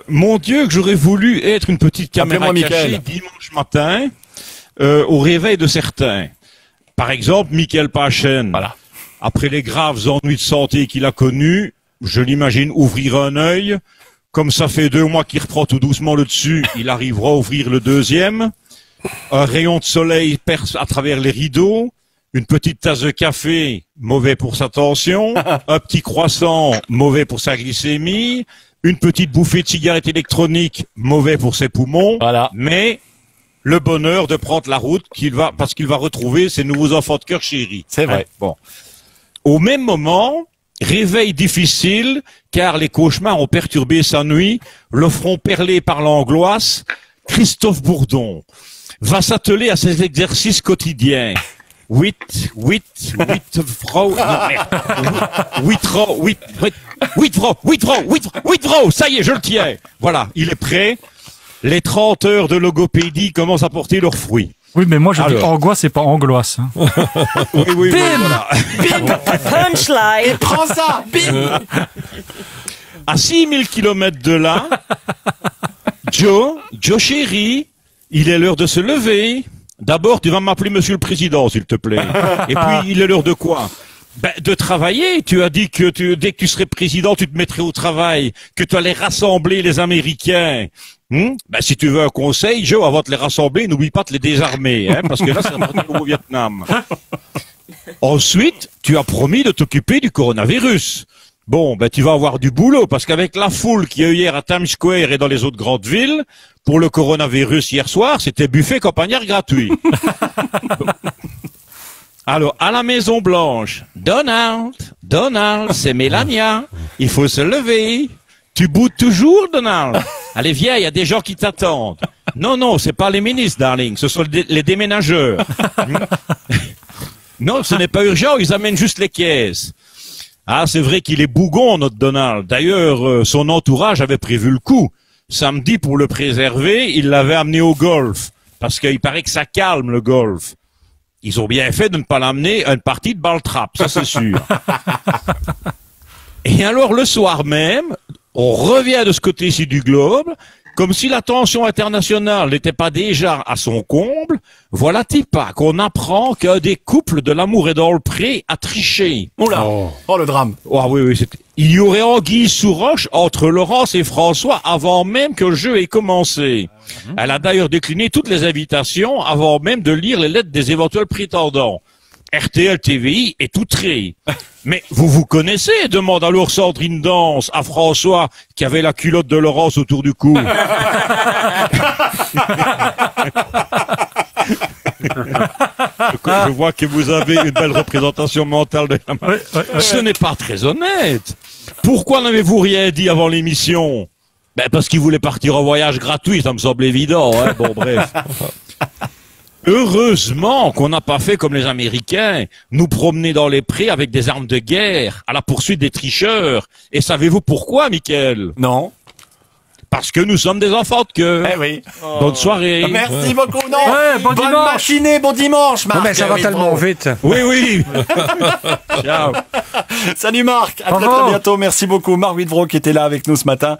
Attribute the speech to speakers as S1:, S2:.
S1: Mon Dieu, que j'aurais voulu être une petite caméra
S2: Appelez-moi
S1: cachée
S2: Mickaël.
S1: dimanche matin au réveil de certains. Par exemple, Mickaël Pachen.
S2: Voilà.
S1: Après les graves ennuis de santé qu'il a connus, je l'imagine ouvrir un œil. Comme ça fait 2 mois qu'il reprend tout doucement le dessus, il arrivera à ouvrir le deuxième. Un rayon de soleil perce à travers les rideaux. Une petite tasse de café, mauvais pour sa tension. Un petit croissant, mauvais pour sa glycémie. Une petite bouffée de cigarette électronique, mauvais pour ses poumons.
S2: Voilà.
S1: Mais le bonheur de prendre la route parce qu'il va retrouver ses nouveaux enfants de cœur chéris.
S2: C'est vrai.
S1: Bon. Au même moment, réveil difficile, car les cauchemars ont perturbé sa nuit, le front perlé par l'angoisse, Christophe Bourdon va s'atteler à ses exercices quotidiens. 8 francs, ça y est, je le tiens. Voilà, il est prêt. Les 30 heures de logopédie commencent à porter leurs fruits.
S3: Oui, mais moi je dis
S1: Alors.
S3: angoisse et pas angloisse. Hein.
S1: Oui, voilà.
S4: Punchline.
S2: Prends ça. Bim.
S1: À 6000 kilomètres de là, Joe chéri, il est l'heure de se lever. D'abord, tu vas m'appeler Monsieur le Président, s'il te plaît. Et puis, il est l'heure de quoi? Ben, de travailler. Tu as dit que dès que tu serais président, tu te mettrais au travail, que tu allais rassembler les Américains. Ben, si tu veux un conseil, Joe, avant de les rassembler, n'oublie pas de les désarmer, hein, parce que là, c'est un peu comme au Vietnam. Ensuite, tu as promis de t'occuper du coronavirus. Bon, ben tu vas avoir du boulot, parce qu'avec la foule qu'il y a eu hier à Times Square et dans les autres grandes villes, pour le coronavirus hier soir, c'était buffet campagnard gratuit. Alors, à la Maison Blanche, Donald, c'est Mélania, il faut se lever. Tu boudes toujours, Donald? Allez, viens, il y a des gens qui t'attendent. Non, c'est pas les ministres, darling, ce sont les déménageurs. Non, ce n'est pas urgent, ils amènent juste les caisses. Ah, c'est vrai qu'il est bougon, notre Donald. D'ailleurs, son entourage avait prévu le coup. Samedi, pour le préserver, il l'avait amené au golf. Parce qu'il paraît que ça calme, le golf. Ils ont bien fait de ne pas l'amener à une partie de ball-trap, ça c'est sûr. Et alors, le soir même, on revient de ce côté-ci du globe, comme si la tension internationale n'était pas déjà à son comble, voilà Tipa qu'on apprend qu'un des couples de l'amour et dans le pré a triché.
S2: Oula. Oh, le drame.
S1: Ah oui, il y aurait anguille sous roche entre Laurence et François avant même que le jeu ait commencé. Elle a d'ailleurs décliné toutes les invitations avant même de lire les lettres des éventuels prétendants. RTL, TVI est outré. Mais vous connaissez, demande alors Sandrine Danse à François qui avait la culotte de Laurence autour du cou. Je vois que vous avez une belle représentation mentale de la main. Ce n'est pas très honnête. Pourquoi n'avez-vous rien dit avant l'émission? Ben parce qu'il voulait partir en voyage gratuit, ça me semble évident. Hein. Bon, bref. Heureusement qu'on n'a pas fait comme les Américains, nous promener dans les prés avec des armes de guerre, à la poursuite des tricheurs. Et savez-vous pourquoi, Mickaël?
S2: Non.
S1: Parce que nous sommes des enfants de cœur.
S2: Eh oui.
S1: Bonne soirée.
S2: Merci beaucoup. Non.
S3: Ouais, bon
S2: Bonne
S3: dimanche.
S2: matinée, bon dimanche, Marc.
S5: Mais ça va tellement vite.
S1: Oui. Ciao.
S2: Salut Marc. À
S3: Au
S2: très
S3: revoir.
S2: bientôt. Merci beaucoup. Marc Widvro qui était là avec nous ce matin.